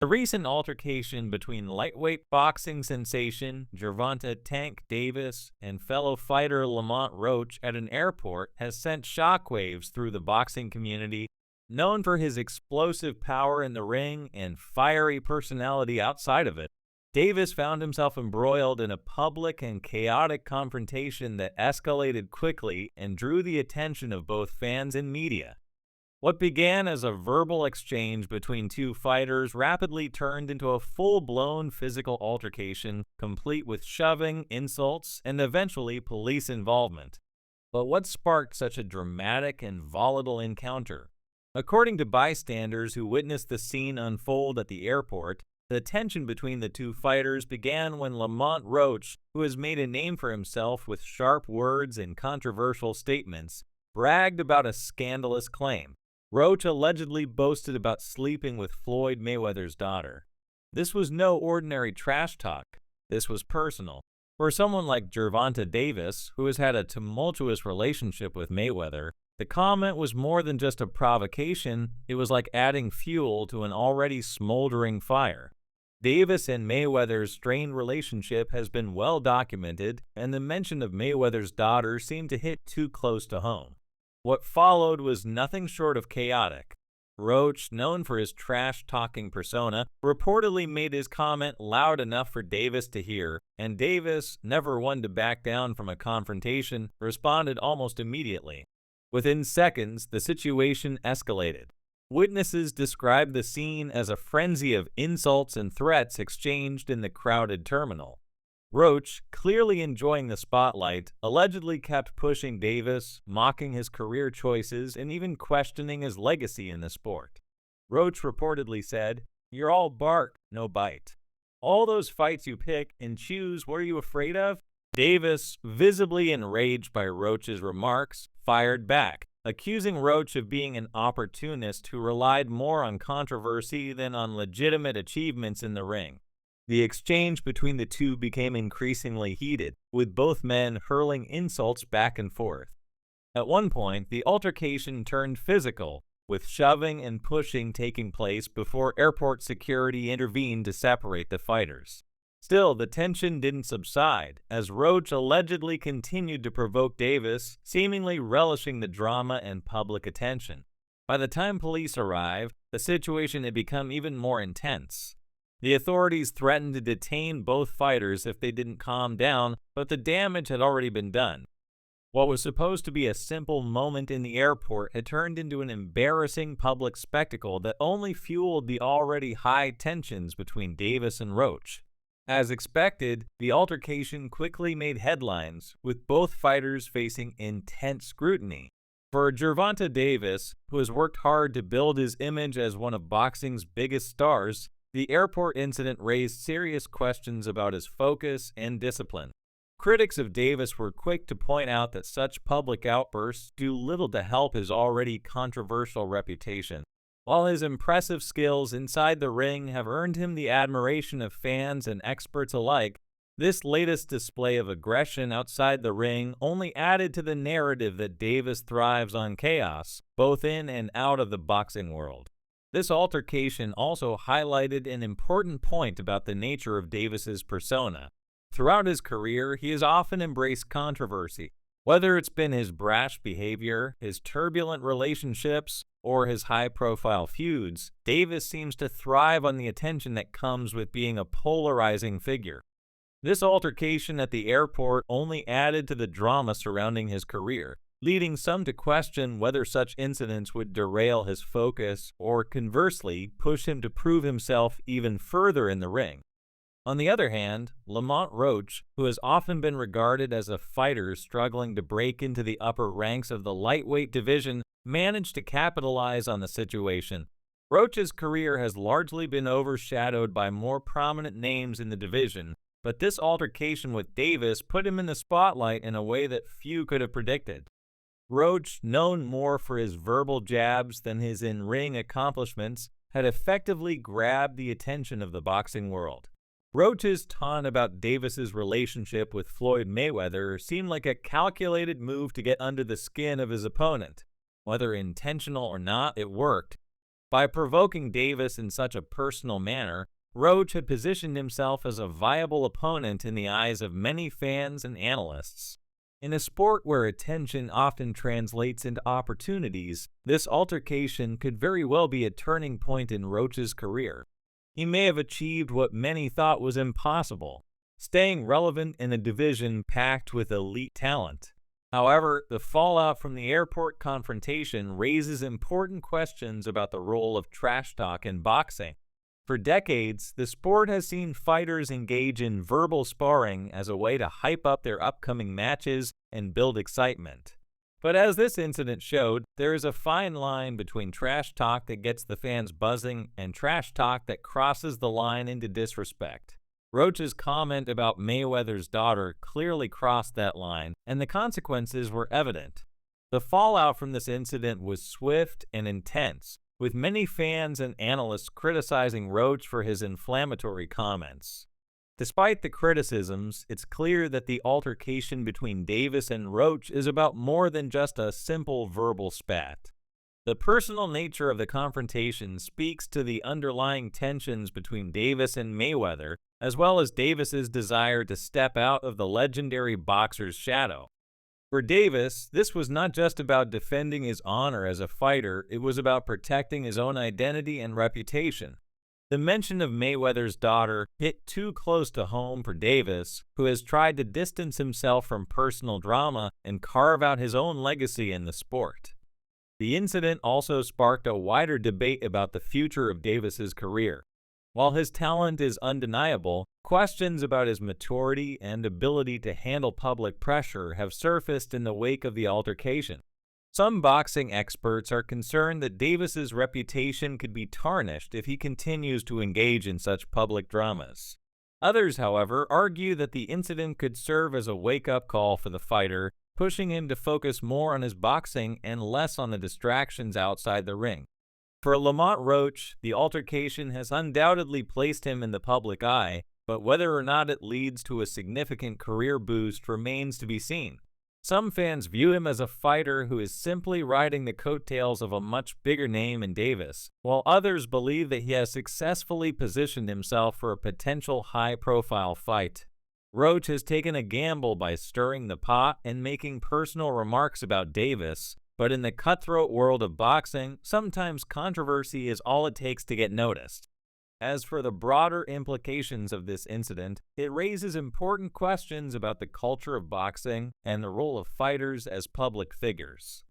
The recent altercation between lightweight boxing sensation Gervonta "Tank" Davis and fellow fighter Lamont Roach at an airport has sent shockwaves through the boxing community. Known for his explosive power in the ring and fiery personality outside of it, Davis found himself embroiled in a public and chaotic confrontation that escalated quickly and drew the attention of both fans and media. What began as a verbal exchange between two fighters rapidly turned into a full-blown physical altercation, complete with shoving, insults, and eventually police involvement. But what sparked such a dramatic and volatile encounter? According to bystanders who witnessed the scene unfold at the airport, the tension between the two fighters began when Lamont Roach, who has made a name for himself with sharp words and controversial statements, bragged about a scandalous claim. Roach allegedly boasted about sleeping with Floyd Mayweather's daughter. This was no ordinary trash talk. This was personal. For someone like Gervonta Davis, who has had a tumultuous relationship with Mayweather, the comment was more than just a provocation. It was like adding fuel to an already smoldering fire. Davis and Mayweather's strained relationship has been well documented, and the mention of Mayweather's daughter seemed to hit too close to home. What followed was nothing short of chaotic. Roach, known for his trash-talking persona, reportedly made his comment loud enough for Davis to hear, and Davis, never one to back down from a confrontation, responded almost immediately. Within seconds, the situation escalated. Witnesses described the scene as a frenzy of insults and threats exchanged in the crowded terminal. Roach, clearly enjoying the spotlight, allegedly kept pushing Davis, mocking his career choices, and even questioning his legacy in the sport. Roach reportedly said, "You're all bark, no bite. All those fights you pick and choose, what are you afraid of?" Davis, visibly enraged by Roach's remarks, fired back, accusing Roach of being an opportunist who relied more on controversy than on legitimate achievements in the ring. The exchange between the two became increasingly heated, with both men hurling insults back and forth. At one point, the altercation turned physical, with shoving and pushing taking place before airport security intervened to separate the fighters. Still, the tension didn't subside, as Roach allegedly continued to provoke Davis, seemingly relishing the drama and public attention. By the time police arrived, the situation had become even more intense. The authorities threatened to detain both fighters if they didn't calm down, but the damage had already been done. What was supposed to be a simple moment in the airport had turned into an embarrassing public spectacle that only fueled the already high tensions between Davis and Roach. As expected, the altercation quickly made headlines, with both fighters facing intense scrutiny. For Gervonta Davis, who has worked hard to build his image as one of boxing's biggest stars, the airport incident raised serious questions about his focus and discipline. Critics of Davis were quick to point out that such public outbursts do little to help his already controversial reputation. While his impressive skills inside the ring have earned him the admiration of fans and experts alike, this latest display of aggression outside the ring only added to the narrative that Davis thrives on chaos, both in and out of the boxing world. This altercation also highlighted an important point about the nature of Davis's persona. Throughout his career, he has often embraced controversy. Whether it's been his brash behavior, his turbulent relationships, or his high-profile feuds, Davis seems to thrive on the attention that comes with being a polarizing figure. This altercation at the airport only added to the drama surrounding his career, leading some to question whether such incidents would derail his focus or, conversely, push him to prove himself even further in the ring. On the other hand, Lamont Roach, who has often been regarded as a fighter struggling to break into the upper ranks of the lightweight division, managed to capitalize on the situation. Roach's career has largely been overshadowed by more prominent names in the division, but this altercation with Davis put him in the spotlight in a way that few could have predicted. Roach, known more for his verbal jabs than his in-ring accomplishments, had effectively grabbed the attention of the boxing world. Roach's taunt about Davis's relationship with Floyd Mayweather seemed like a calculated move to get under the skin of his opponent. Whether intentional or not, it worked. By provoking Davis in such a personal manner, Roach had positioned himself as a viable opponent in the eyes of many fans and analysts. In a sport where attention often translates into opportunities, this altercation could very well be a turning point in Roach's career. He may have achieved what many thought was impossible, staying relevant in a division packed with elite talent. However, the fallout from the airport confrontation raises important questions about the role of trash talk in boxing. For decades, the sport has seen fighters engage in verbal sparring as a way to hype up their upcoming matches and build excitement. But as this incident showed, there is a fine line between trash talk that gets the fans buzzing and trash talk that crosses the line into disrespect. Roach's comment about Mayweather's daughter clearly crossed that line, and the consequences were evident. The fallout from this incident was swift and intense, with many fans and analysts criticizing Roach for his inflammatory comments. Despite the criticisms, it's clear that the altercation between Davis and Roach is about more than just a simple verbal spat. The personal nature of the confrontation speaks to the underlying tensions between Davis and Mayweather, as well as Davis's desire to step out of the legendary boxer's shadow. For Davis, this was not just about defending his honor as a fighter, it was about protecting his own identity and reputation. The mention of Mayweather's daughter hit too close to home for Davis, who has tried to distance himself from personal drama and carve out his own legacy in the sport. The incident also sparked a wider debate about the future of Davis's career. While his talent is undeniable, questions about his maturity and ability to handle public pressure have surfaced in the wake of the altercation. Some boxing experts are concerned that Davis's reputation could be tarnished if he continues to engage in such public dramas. Others, however, argue that the incident could serve as a wake-up call for the fighter, pushing him to focus more on his boxing and less on the distractions outside the ring. For Lamont Roach, the altercation has undoubtedly placed him in the public eye, but whether or not it leads to a significant career boost remains to be seen. Some fans view him as a fighter who is simply riding the coattails of a much bigger name in Davis, while others believe that he has successfully positioned himself for a potential high-profile fight. Roach has taken a gamble by stirring the pot and making personal remarks about Davis, but in the cutthroat world of boxing, sometimes controversy is all it takes to get noticed. As for the broader implications of this incident, it raises important questions about the culture of boxing and the role of fighters as public figures.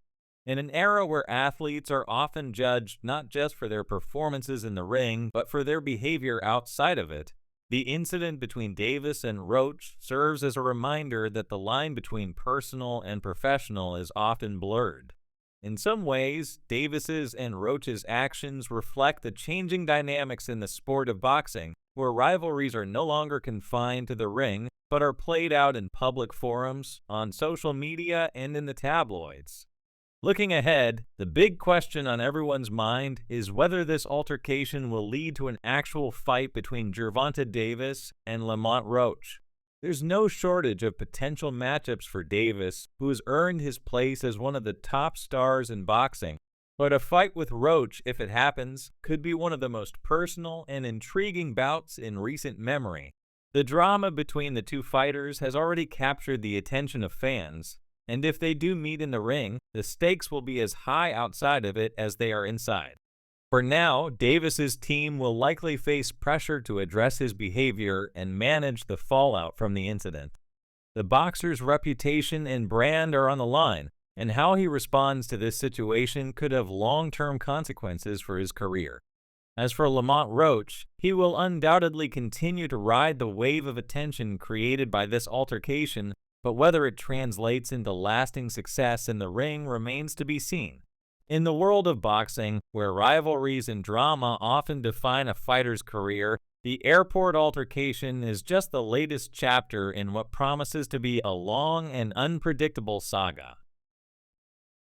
In an era where athletes are often judged not just for their performances in the ring, but for their behavior outside of it, the incident between Davis and Roach serves as a reminder that the line between personal and professional is often blurred. In some ways, Davis's and Roach's actions reflect the changing dynamics in the sport of boxing, where rivalries are no longer confined to the ring, but are played out in public forums, on social media, and in the tabloids. Looking ahead, the big question on everyone's mind is whether this altercation will lead to an actual fight between Gervonta Davis and Lamont Roach. There's no shortage of potential matchups for Davis, who has earned his place as one of the top stars in boxing. But a fight with Roach, if it happens, could be one of the most personal and intriguing bouts in recent memory. The drama between the two fighters has already captured the attention of fans, and if they do meet in the ring, the stakes will be as high outside of it as they are inside. For now, Davis's team will likely face pressure to address his behavior and manage the fallout from the incident. The boxer's reputation and brand are on the line, and how he responds to this situation could have long-term consequences for his career. As for Lamont Roach, he will undoubtedly continue to ride the wave of attention created by this altercation, but whether it translates into lasting success in the ring remains to be seen. In the world of boxing, where rivalries and drama often define a fighter's career, the airport altercation is just the latest chapter in what promises to be a long and unpredictable saga.